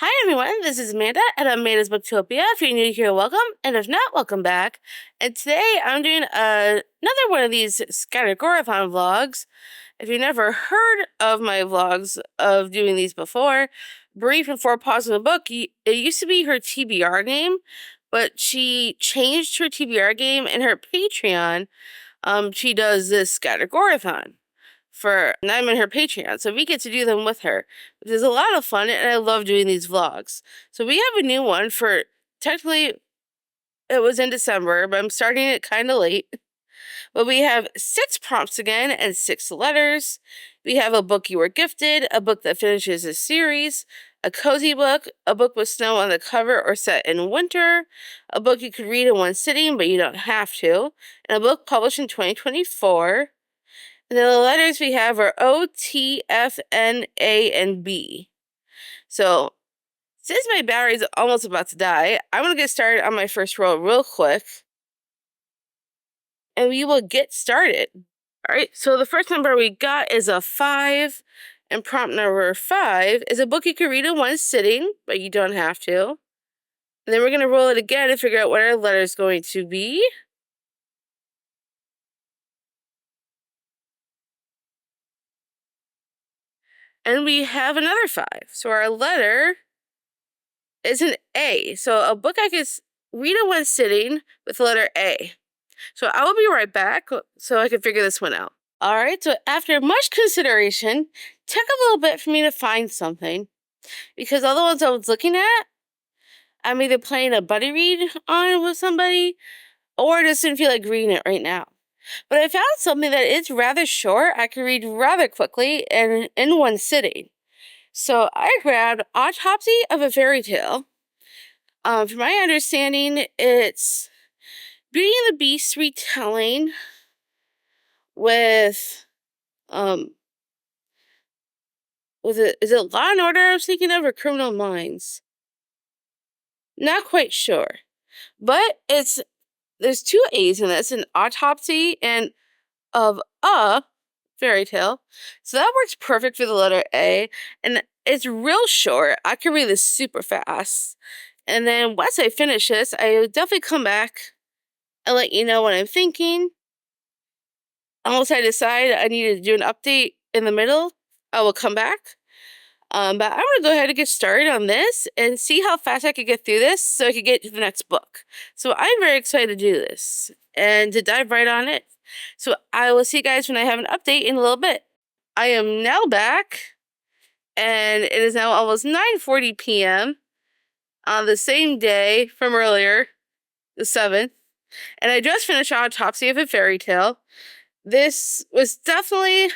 Hi everyone, this is Amanda at Amanda's Booktopia. If you're new here, welcome, and if not, welcome back. And today I'm doing another one of these Scattergorathon vlogs. If you've never heard of my vlogs of doing these before, Brie from Four Paws in the Book, it used to be her TBR name, but she changed her TBR game and her Patreon. She does this Scattergorathon and I'm in her Patreon, so we get to do them with her. It is a lot of fun, and I love doing these vlogs. So we have a new one for, technically, it was in December, but I'm starting it kind of late. But we have 6 prompts again and 6 letters. We have a book you were gifted, a book that finishes a series, a cozy book, a book with snow on the cover or set in winter, a book you could read in one sitting but you don't have to, and a book published in 2024. And then the letters we have are O, T, F, N, A, and B. So, since my battery's almost about to die, I'm going to get started on my first roll real quick. And we will get started. Alright, so the first number we got is a 5. And prompt number 5 is a book you can read in one sitting, but you don't have to. And then we're going to roll it again and figure out what our letter is going to be. And we have another 5. So our letter is an A. So a book I could read in one sitting with the letter A. So I will be right back so I can figure this one out. Alright, so after much consideration, it took a little bit for me to find something. Because all the ones I was looking at, I'm either playing a buddy read on with somebody, or I just didn't feel like reading it right now. But I found something that is rather short, I can read rather quickly, and in one sitting. So I grabbed Autopsy of a Fairy Tale. From my understanding, it's Beauty and the Beast retelling with, is it Law and Order I was thinking of, or Criminal Minds? Not quite sure. But there's 2 A's in this, an autopsy and of a fairy tale. So that works perfect for the letter A. And it's real short. I can read this super fast. And then once I finish this, I will definitely come back and let you know what I'm thinking. Unless I decide I need to do an update in the middle, I will come back. But I'm going to go ahead and get started on this and see how fast I can get through this so I can get to the next book. So I'm very excited to do this and to dive right on it. So I will see you guys when I have an update in a little bit. I am now back, and it is now almost 9:40 p.m. on the same day from earlier, the 7th. And I just finished Autopsy of a Fairy Tale. This was definitely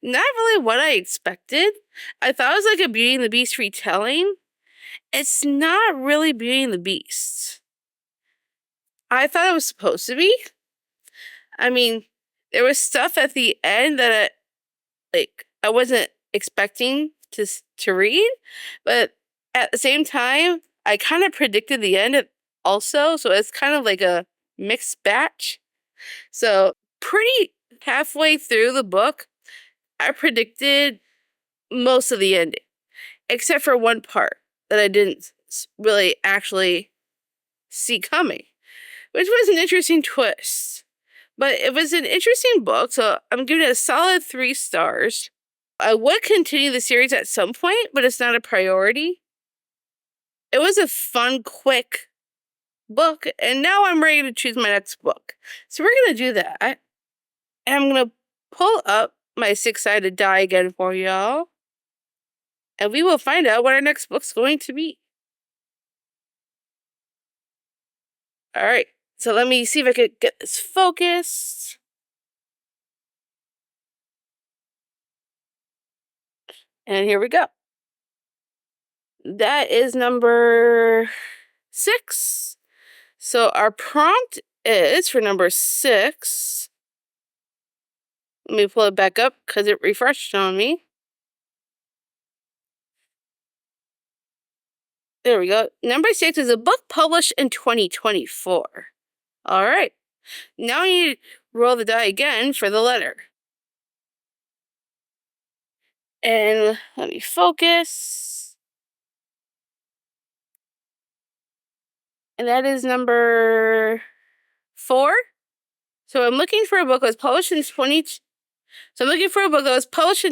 not really what I expected. I thought it was like a Beauty and the Beast retelling. It's not really Beauty and the Beast. I thought it was supposed to be. I mean, there was stuff at the end that I wasn't expecting to read, but at the same time, I kind of predicted the end also, so it's kind of like a mixed batch. So pretty halfway through the book, I predicted most of the ending, except for one part that I didn't really actually see coming, which was an interesting twist. But it was an interesting book, so I'm giving it a solid 3 stars. I would continue the series at some point, but it's not a priority. It was a fun, quick book, and now I'm ready to choose my next book. So we're going to do that. And I'm going to pull up my 6-sided die again for y'all. And we will find out what our next book's going to be. Alright, so let me see if I could get this focused. And here we go. That is number 6. So our prompt is for number 6. Let me pull it back up because it refreshed on me. There we go. Number 6 is a book published in 2024. All right. Now I need to roll the die again for the letter. And let me focus. And that is number 4. So I'm looking for a book that was published in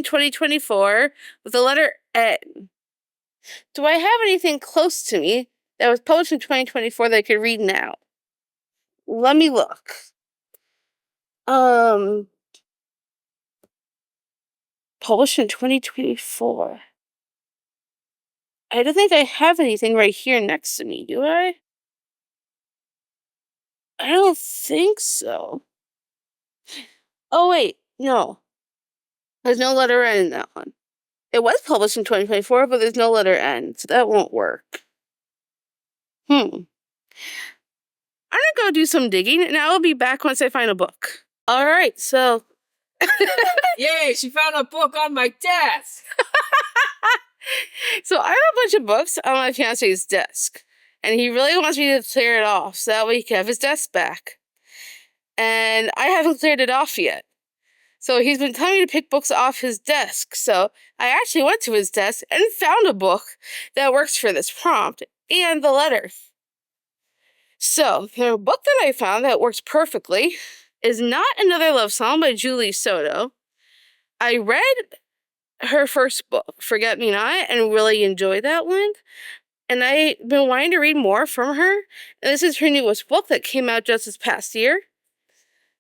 2024 with the letter N. Do I have anything close to me that was published in 2024 that I could read now? Let me look. Published in 2024. I don't think I have anything right here next to me, do I? I don't think so. Oh, wait, no. There's no letter N in that one. It was published in 2024, but there's no letter N, so that won't work. I'm gonna go do some digging, and I will be back once I find a book. All right, so... Yay, she found a book on my desk! So I have a bunch of books on my fiance's desk, and he really wants me to clear it off so that way he can have his desk back. And I haven't cleared it off yet. So he's been telling me to pick books off his desk. So I actually went to his desk and found a book that works for this prompt and the letter. So the book that I found that works perfectly is Not Another Love Song by Julie Soto. I read her first book, Forget Me Not, and really enjoyed that one. And I've been wanting to read more from her. And this is her newest book that came out just this past year.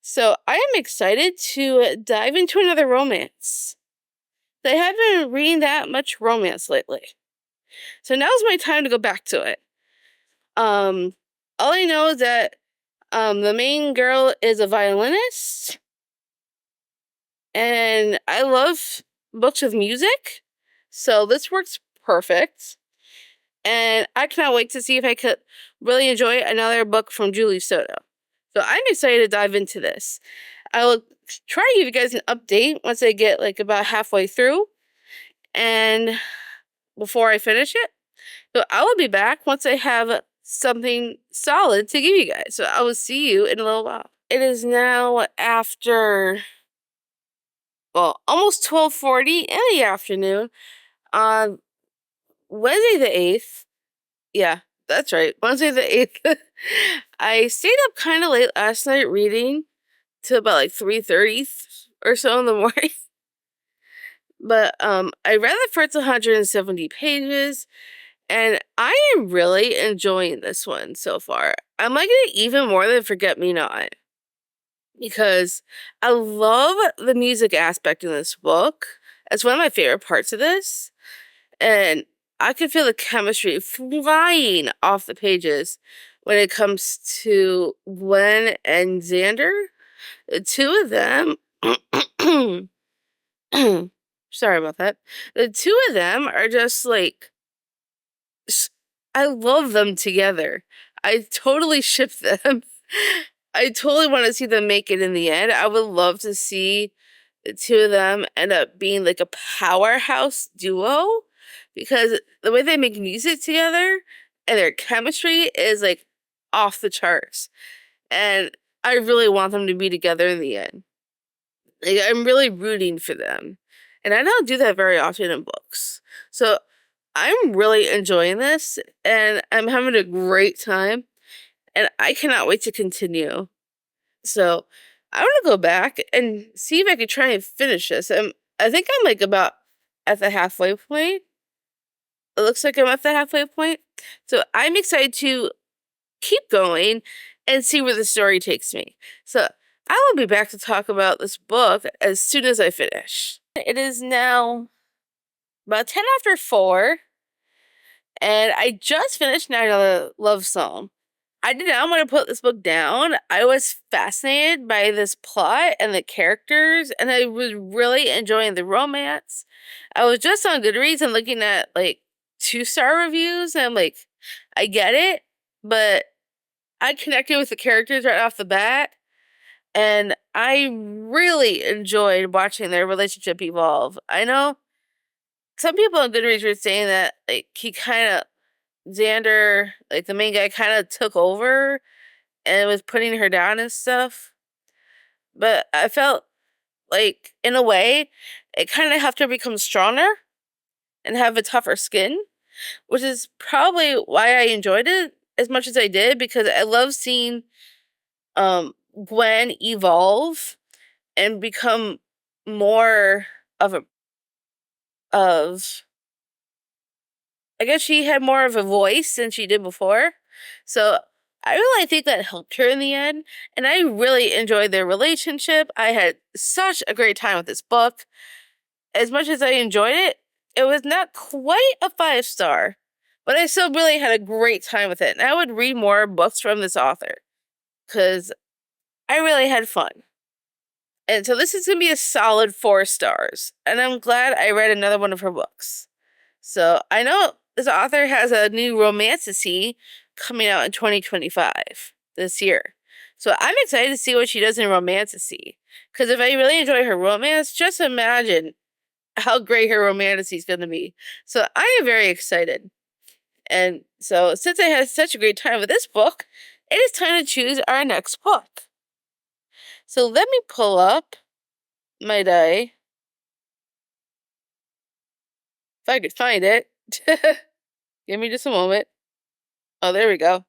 So I am excited to dive into another romance. I haven't been reading that much romance lately. So now's my time to go back to it. All I know is that the main girl is a violinist. And I love books with music. So this works perfect. And I cannot wait to see if I could really enjoy another book from Julie Soto. So I'm excited to dive into this. I will try to give you guys an update once I get like about halfway through and before I finish it. So I will be back once I have something solid to give you guys. So I will see you in a little while. It is now after, almost 12:40 in the afternoon on Wednesday the 8th. Yeah, that's right. Wednesday the 8th. I stayed up kind of late last night reading till about like 3:30 or so in the morning. But I read the first 170 pages, and I am really enjoying this one so far. I'm liking it even more than Forget Me Not, because I love the music aspect in this book. It's one of my favorite parts of this, and I can feel the chemistry flying off the pages when it comes to Gwen and Xander. The two of them, sorry about that. The two of them are just like, I love them together. I totally ship them. I totally want to see them make it in the end. I would love to see the two of them end up being like a powerhouse duo, because the way they make music together and their chemistry is like off the charts. And I really want them to be together in the end. Like, I'm really rooting for them. And I don't do that very often in books. So I'm really enjoying this, and I'm having a great time. And I cannot wait to continue. So I want to go back and see if I can try and finish this. I think I'm like about at the halfway point. It looks like I'm at the halfway point. So I'm excited to keep going and see where the story takes me. So I will be back to talk about this book as soon as I finish. It is now about 10 after 4, and I just finished Not Another Love Song. I did not want to put this book down. I was fascinated by this plot and the characters, and I was really enjoying the romance. I was just on GoodReads and looking at like 2-star reviews, and I'm like, I get it, but I connected with the characters right off the bat, and I really enjoyed watching their relationship evolve. I know some people on GoodReads were saying that like Xander, like the main guy, kind of took over and was putting her down and stuff. But I felt like, in a way, it kind of helped her become stronger and have a tougher skin, which is probably why I enjoyed it as much as I did because I love seeing Gwen evolve and become more of a of I guess she had more of a voice than she did before. So I really think that helped her in the end. And I really enjoyed their relationship. I had such a great time with this book. As much as I enjoyed it, it was not quite a 5-star, but I still really had a great time with it. And I would read more books from this author because I really had fun. And so this is going to be a solid 4 stars. And I'm glad I read another one of her books. So I know this author has a new romantasy coming out in 2025 this year. So I'm excited to see what she does in romantasy. Because if I really enjoy her romance, just imagine how great her romantasy is going to be. So I am very excited. And so since I had such a great time with this book, it is time to choose our next book. So let me pull up my die. If I could find it. Give me just a moment. Oh, there we go.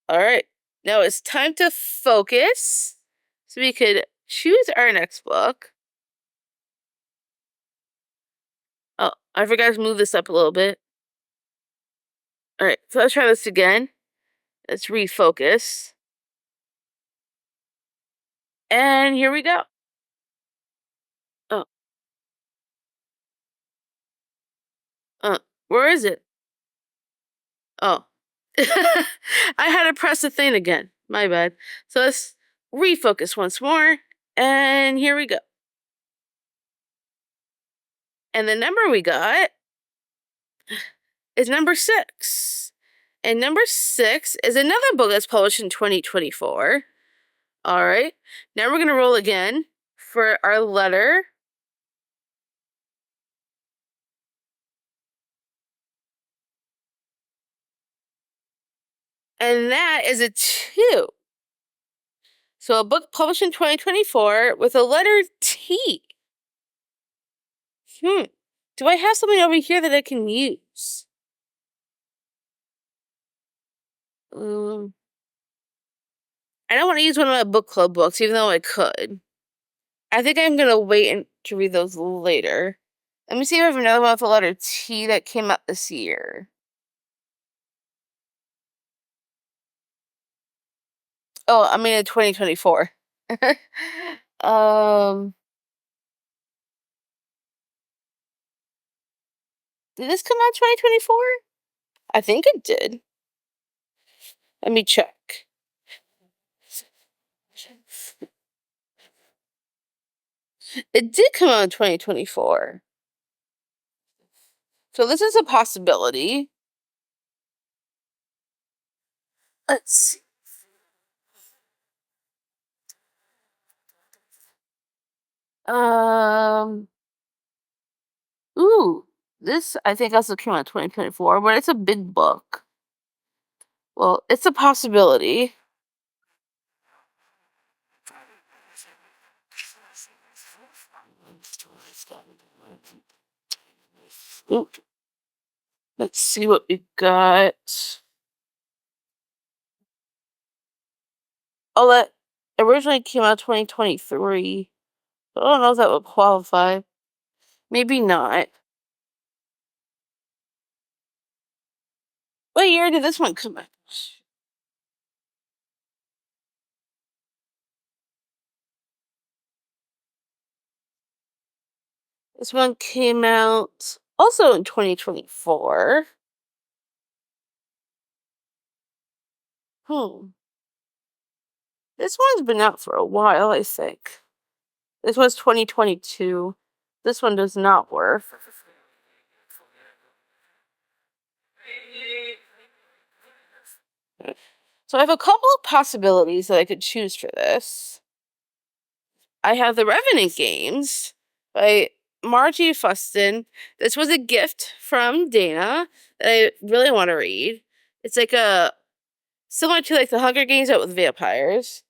All right. Now it's time to focus so we could choose our next book. Oh, I forgot to move this up a little bit. All right, so let's try this again. Let's refocus. And here we go. Oh. Where is it? Oh. I had to press the thing again. My bad. So let's refocus once more. And here we go. And the number we got is number 6. And number 6 is another book that's published in 2024. All right. Now we're going to roll again for our letter. And that is a 2. So a book published in 2024 with a letter T. Do I have something over here that I can use? I don't want to use one of my book club books, even though I could. I think I'm going to wait to read those later. Let me see if I have another one with the letter T that came out this year. Oh, I mean in 2024. Did this come out 2024? I think it did. Let me check. It did come out in 2024. So this is a possibility. Let's see. Ooh, this I think also came out in 2024, but it's a big book. Well, it's a possibility. Ooh. Let's see what we got. Oh, that originally came out 2023. I don't know if that would qualify. Maybe not. What year did this one come out? This one came out also in 2024. This one's been out for a while, I think. This was 2022. This one does not work. So I have a couple of possibilities that I could choose for this. I have The Revenant Games by Margie Fuston. This was a gift from Dana that I really want to read. It's like similar to like the Hunger Games but with vampires.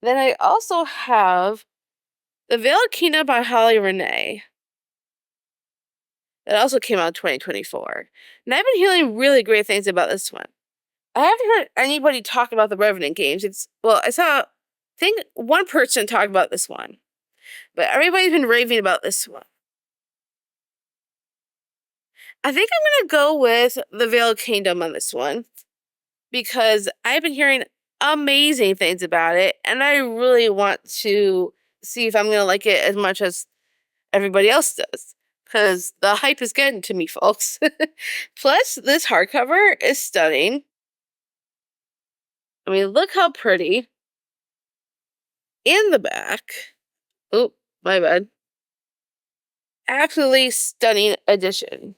Then I also have The Veiled Kingdom by Holly Renee. That also came out in 2024. And I've been hearing really great things about this one. I haven't heard anybody talk about the Revenant games. I think one person talked about this one, but everybody's been raving about this one. I think I'm gonna go with the Veiled Kingdom on this one because I've been hearing amazing things about it, and I really want to see if I'm gonna like it as much as everybody else does. Because the hype is getting to me, folks. Plus, this hardcover is stunning. I mean, look how pretty. In the back. Oh, my bad. Absolutely stunning edition.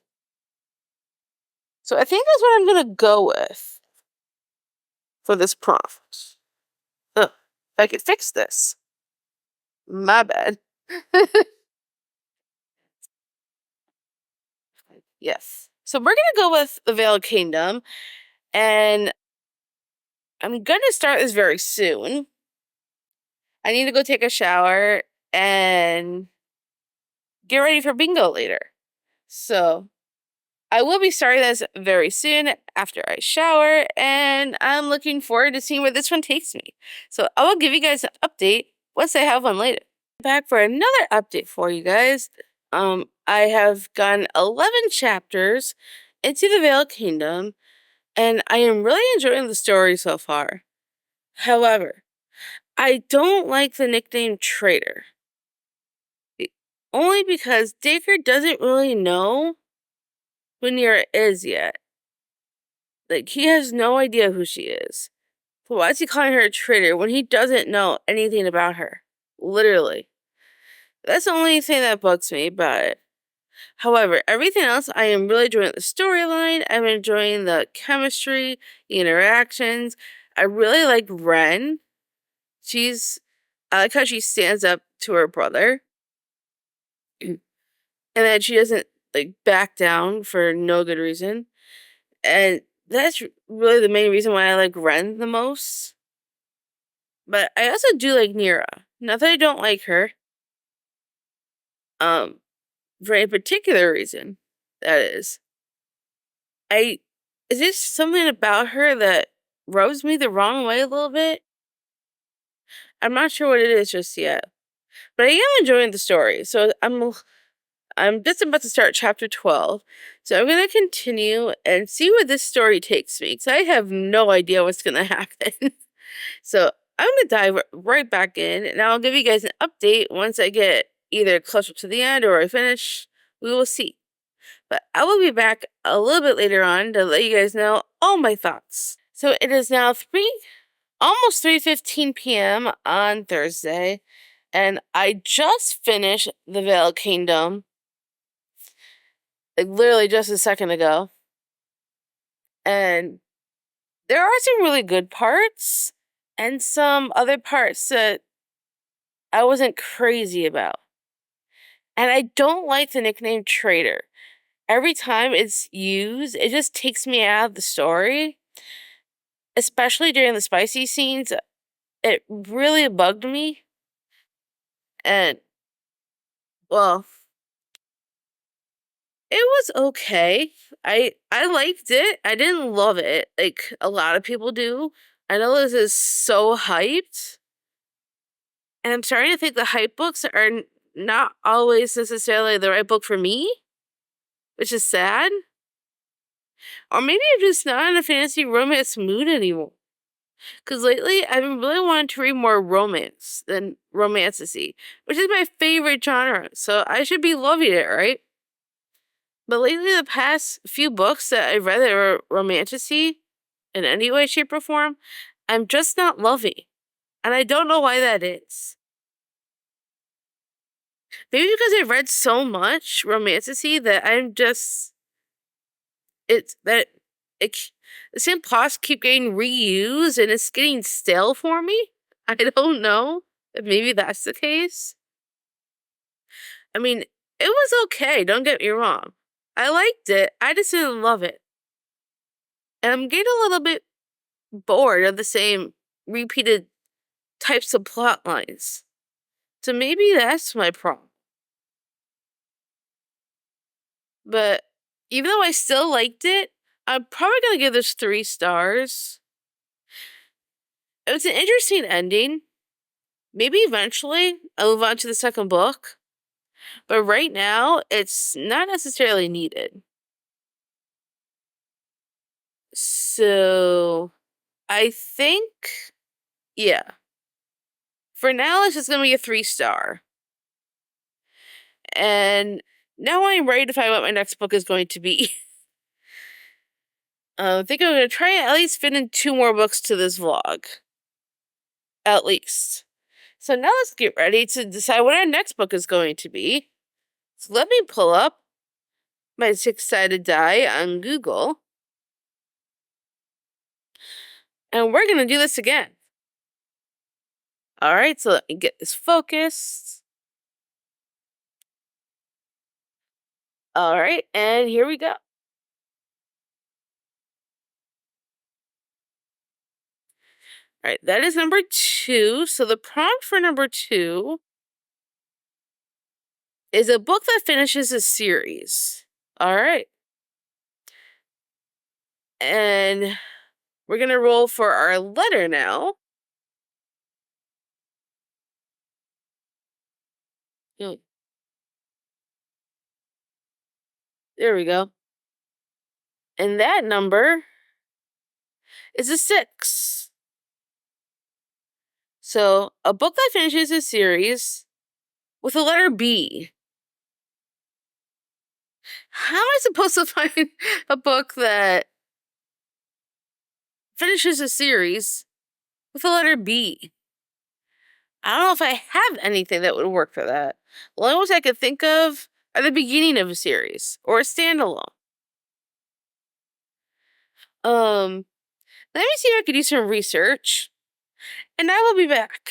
So I think that's what I'm going to go with for this prompt. If I could fix this. My bad. Yes. So we're going to go with the Veiled Kingdom. And I'm going to start this very soon. I need to go take a shower and get ready for bingo later. So I will be starting this very soon after I shower, and I'm looking forward to seeing where this one takes me. So I will give you guys an update once I have one later. Back for another update for you guys. I have gotten 11 chapters into the Veiled Kingdom, and I am really enjoying the story so far. However, I don't like the nickname Traitor. Only because Dacre doesn't really know who Nira is yet. Like, he has no idea who she is. So why is he calling her a traitor when he doesn't know anything about her? Literally. That's the only thing that bugs me about it. However, everything else, I am really enjoying the storyline. I'm enjoying the chemistry, the interactions. I really like Ren. I like how she stands up to her brother. And that she doesn't, like, back down for no good reason. And that's really the main reason why I like Ren the most. But I also do like Nira. Not that I don't like her. For a particular reason, that is. Is there something about her that rubs me the wrong way a little bit? I'm not sure what it is just yet. But I am enjoying the story. So I'm just about to start chapter 12. So I'm going to continue and see where this story takes me. Because I have no idea what's going to happen. So I'm going to dive right back in. And I'll give you guys an update once I get either closer to the end or I finish. We will see. But I will be back a little bit later on to let you guys know all my thoughts. So it is now almost 3:15 p.m. on Thursday. And I just finished the Veiled Kingdom. Like, literally just a second ago. And there are some really good parts and some other parts that I wasn't crazy about. And I don't like the nickname Traitor. Every time it's used, it just takes me out of the story. Especially during the spicy scenes. It really bugged me. And, well, it was okay. I liked it. I didn't love it like a lot of people do. I know this is so hyped. And I'm starting to think the hype books are not always necessarily the right book for me, which is sad. Or maybe I'm just not in a fantasy romance mood anymore. Because lately, I've been really wanting to read more romance than romantasy, which is my favorite genre, so I should be loving it, right? But lately, the past few books that I've read that are romantasy, in any way, shape, or form, I'm just not loving. And I don't know why that is. Maybe because I've read so much romantasy that I'm just... the same plots keep getting reused and it's getting stale for me. I don't know if maybe that's the case. I mean, it was okay, don't get me wrong. I liked it, I just didn't love it. And I'm getting a little bit bored of the same repeated types of plot lines. So maybe that's my problem. But even though I still liked it, I'm probably going to give this 3 stars. It was an interesting ending. Maybe eventually I'll move on to the second book. But right now, it's not necessarily needed. So, I think, yeah. For now, it's just going to be a 3-star. And now I'm ready to find out what my next book is going to be. I think I'm going to try and at least fit in 2 more books to this vlog. At least. So now let's get ready to decide what our next book is going to be. So let me pull up my 6-sided die on Google. And we're going to do this again. Alright, so let me get this focused. Alright, and here we go. Alright, that is number 2. So the prompt for number 2 is a book that finishes a series. Alright. And we're going to roll for our letter now. There we go. And that number is a 6. So, a book that finishes a series with a letter B. How am I supposed to find a book that finishes a series with a letter B? I don't know if I have anything that would work for that. The only ones I could think of are the beginning of a series or a standalone. Let me see if I could do some research, and I will be back.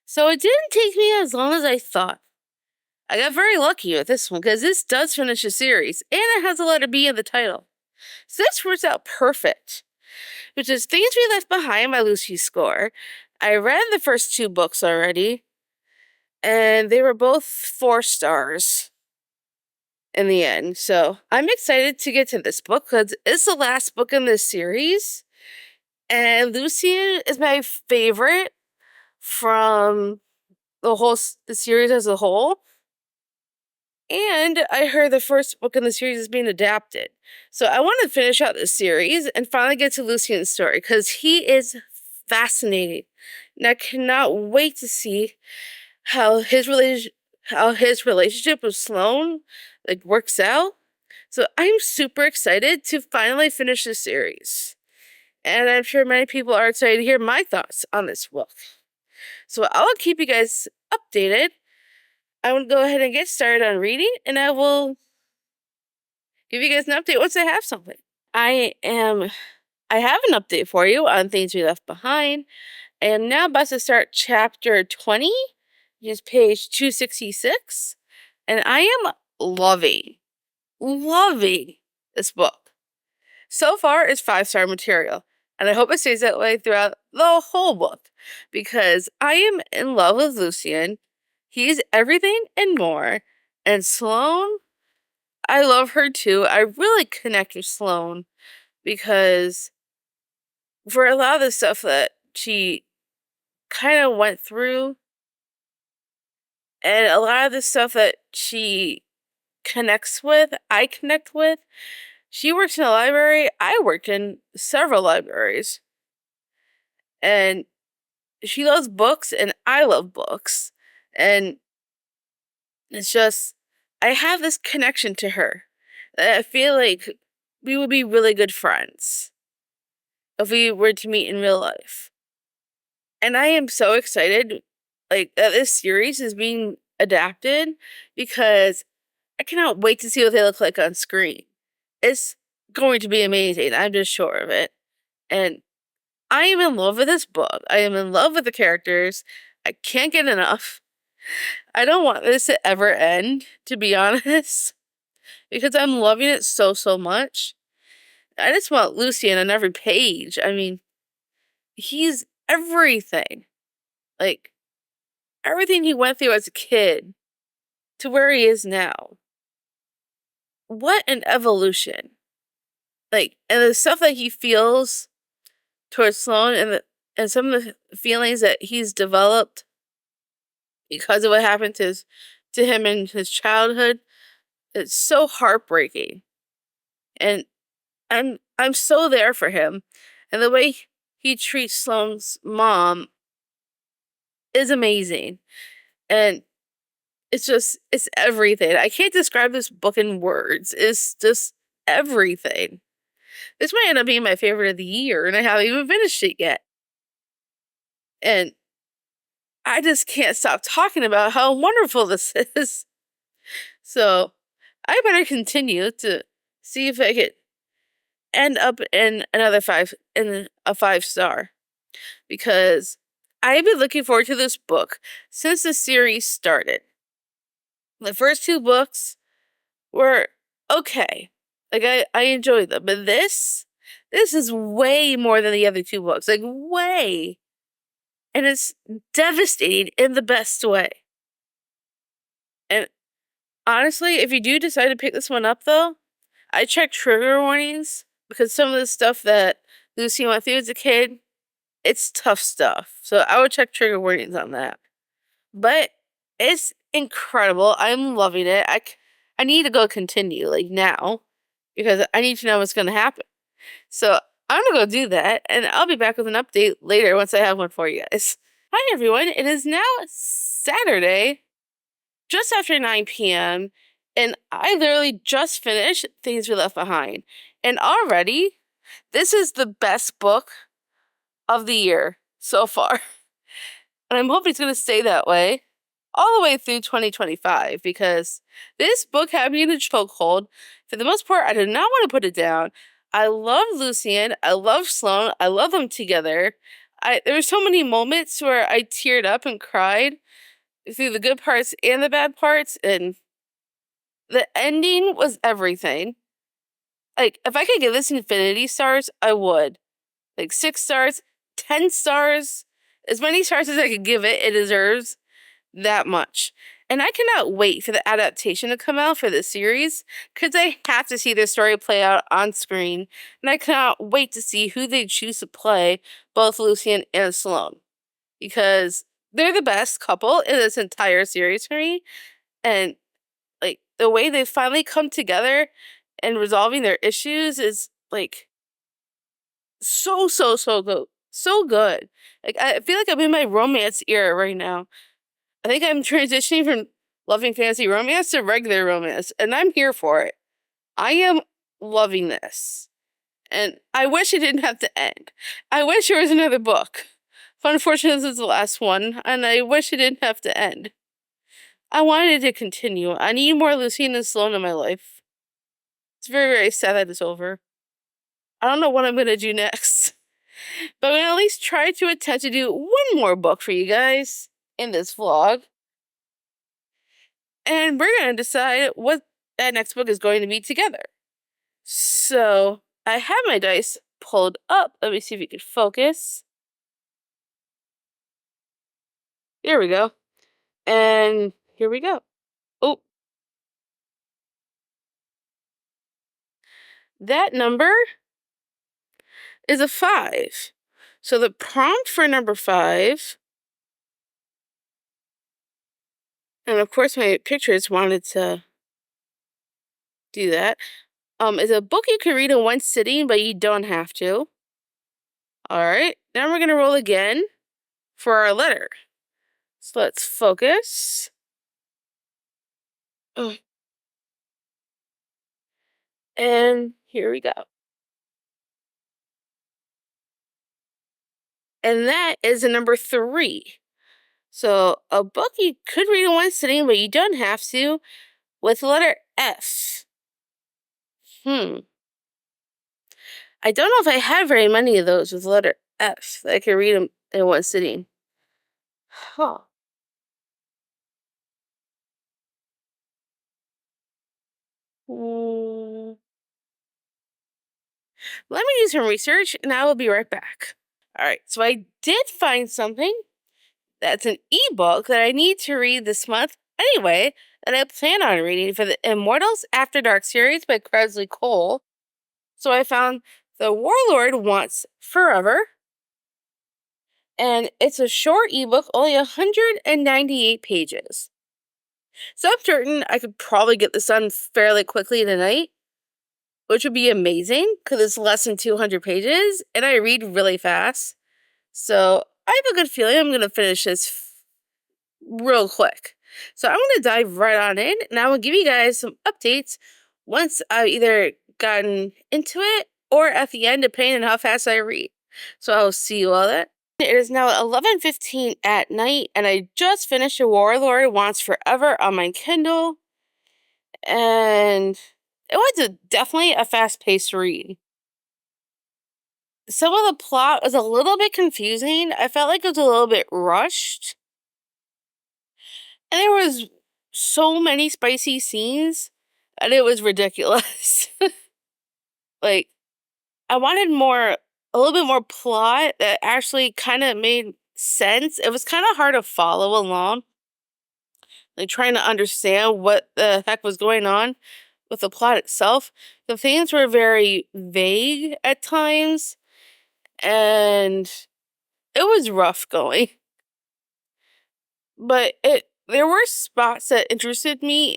So it didn't take me as long as I thought. I got very lucky with this one because this does finish a series and it has a letter B in the title. So this works out perfect, which is Things We Left Behind by Lucy Score. I read the first 2 books already, and they were both 4 stars in the end. So I'm excited to get to this book because it's the last book in this series. And Lucian is my favorite from the series as a whole. And I heard the first book in the series is being adapted. So I want to finish out this series and finally get to Lucian's story because he is fascinating. And I cannot wait to see how his relationship with Sloane works out. So I'm super excited to finally finish this series. And I'm sure many people are excited to hear my thoughts on this book. So I'll keep you guys updated. I will go ahead and get started on reading, and I will give you guys an update once I have something. I have an update for you on Things We Left Behind. I am now about to start chapter 20, which is page 266, and I am loving this book. So far, it's 5-star material, and I hope it stays that way throughout the whole book, because I am in love with Lucian. He's everything and more, and Sloane, I love her too. I really connect with Sloane, because for a lot of the stuff that she kind of went through, and a lot of the stuff that she connects with, I connect with. She works in a library. I worked in several libraries. And she loves books, and I love books. And it's just, I have this connection to her. I feel like we would be really good friends if we were to meet in real life. And I am so excited that this series is being adapted because I cannot wait to see what they look like on screen. It's going to be amazing. I'm just sure of it. And I am in love with this book. I am in love with the characters. I can't get enough. I don't want this to ever end, to be honest, because I'm loving it so much. I just want Lucian on every page. I mean, he's everything. Everything he went through as a kid to where he is now. What an evolution. and the stuff that he feels towards Sloane, and some of the feelings that he's developed because of what happened to him in his childhood, it's so heartbreaking. And I'm so there for him. And the way he treats Sloane's mom is amazing. And it's everything. I can't describe this book in words. It's just everything. This might end up being my favorite of the year, and I haven't even finished it yet. And I just can't stop talking about how wonderful this is. So I better continue to see if I could end up in a 5-star, because I've been looking forward to this book since the series started. The first 2 books were okay. I enjoyed them, but this is way more than the other 2 books. Way. And it's devastating in the best way. And honestly, if you do decide to pick this one up, though, I check trigger warnings, because some of the stuff that Lucy went through as a kid, it's tough stuff. So I would check trigger warnings on that. But it's incredible. I'm loving it. I need to go continue, now, because I need to know what's going to happen. So I'm going to go do that, and I'll be back with an update later once I have one for you guys. Hi, everyone. It is now Saturday, just after 9 p.m., and I literally just finished Things We Left Behind. And already, this is the best book of the year so far. And I'm hoping it's going to stay that way all the way through 2025, because this book had me in a chokehold. For the most part, I did not want to put it down. I love Lucian. I love Sloane. I love them together. There were so many moments where I teared up and cried through the good parts and the bad parts, and the ending was everything. If I could give this infinity stars, I would. 6 stars, 10 stars, as many stars as I could give it. It deserves that much. And I cannot wait for the adaptation to come out for this series, because I have to see this story play out on screen, and I cannot wait to see who they choose to play both Lucian and Sloane, because they're the best couple in this entire series for me. And the way they finally come together and resolving their issues is so good. So good. I feel like I'm in my romance era right now. I think I'm transitioning from loving fantasy romance to regular romance, and I'm here for it. I am loving this. And I wish it didn't have to end. I wish there was another book. But unfortunately, this is the last one, and I wish it didn't have to end. I wanted it to continue. I need more Lucine and Sloane in my life. It's very, very sad that it's over. I don't know what I'm going to do next. But I'm going to at least try to attempt to do one more book for you guys in this vlog. And we're going to decide what that next book is going to be together. So, I have my dice pulled up. Let me see if we can focus. There we go. And here we go. Oh. That number is a 5. So the prompt for number 5, and of course my pictures wanted to do that, is a book you can read in one sitting, but you don't have to. Alright, now we're going to roll again for our letter. So let's focus. And here we go. And that is a number 3. So a book you could read in one sitting, but you don't have to, with the letter F. I don't know if I have very many of those with the letter F that I can read them in one sitting. Huh. Let me do some research, and I will be right back. Alright, so I did find something that's an ebook that I need to read this month anyway, that I plan on reading for the Immortals After Dark series by Cresley Cole. So I found The Warlord Wants Forever. And it's a short ebook, only 198 pages. So I'm certain I could probably get this done fairly quickly tonight, which would be amazing because it's less than 200 pages and I read really fast. So I have a good feeling I'm going to finish this real quick. So I'm going to dive right on in and I will give you guys some updates once I've either gotten into it or at the end, depending on how fast I read. So I'll see you all then. It is now 11:15 at night, and I just finished A Warlord Wants Forever on my Kindle, and it was definitely a fast-paced read. Some of the plot was a little bit confusing. I felt like it was a little bit rushed, and there was so many spicy scenes, and it was ridiculous. Like, I wanted a little bit more plot that actually kind of made sense. It was kind of hard to follow along, like trying to understand what the heck was going on with the plot itself. The themes were very vague at times, and it was rough going. But there were spots that interested me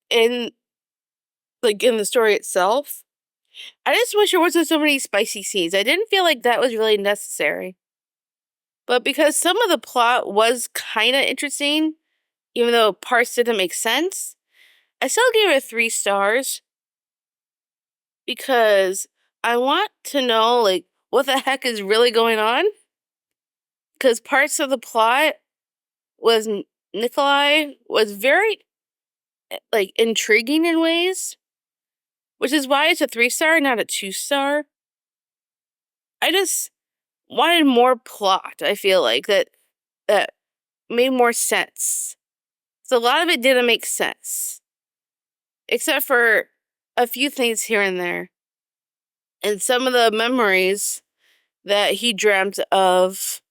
in the story itself. I just wish there wasn't so many spicy scenes. I didn't feel like that was really necessary. But because some of the plot was kind of interesting, even though parts didn't make sense, I still gave it 3 stars. Because I want to know, what the heck is really going on. Because parts of the plot was Nikolai was very, intriguing in ways. Which is why it's a 3-star, not a 2-star. I just wanted more plot, I feel like, that made more sense. So a lot of it didn't make sense. Except for a few things here and there. And some of the memories that he dreamt of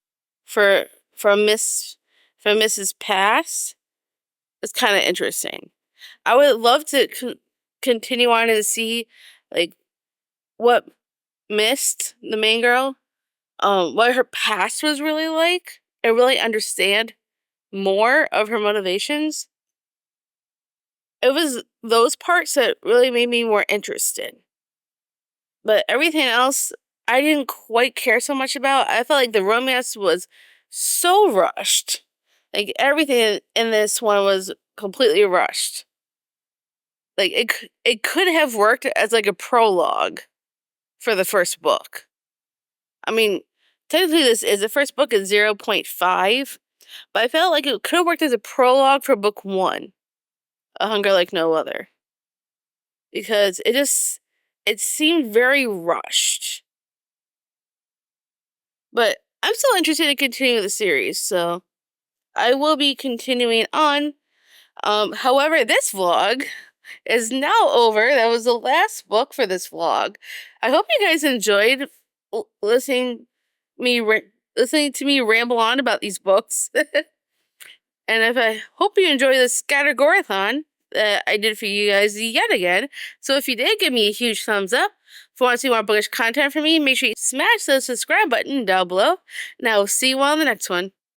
from Mrs. Past is kind of interesting. I would love to continue on and see what Mist, the main girl, what her past was really like, and really understand more of her motivations. It was those parts that really made me more interested. But everything else, I didn't quite care so much about. I felt like the romance was so rushed. Like, everything in this one was completely rushed. Like, it could have worked as, a prologue for the first book. I mean, technically the first book is 0.5, but I felt like it could have worked as a prologue for book 1, A Hunger Like No Other. Because it seemed very rushed. But I'm still interested in continuing the series, so I will be continuing on. However, this vlog is now over. That was the last book for this vlog. I hope you guys enjoyed listening to me ramble on about these books. And I hope you enjoy the Scattergorathon that I did for you guys yet again. So if you did, give me a huge thumbs up. If you want to see more bookish content from me, make sure you smash the subscribe button down below. And I will see you all in the next one.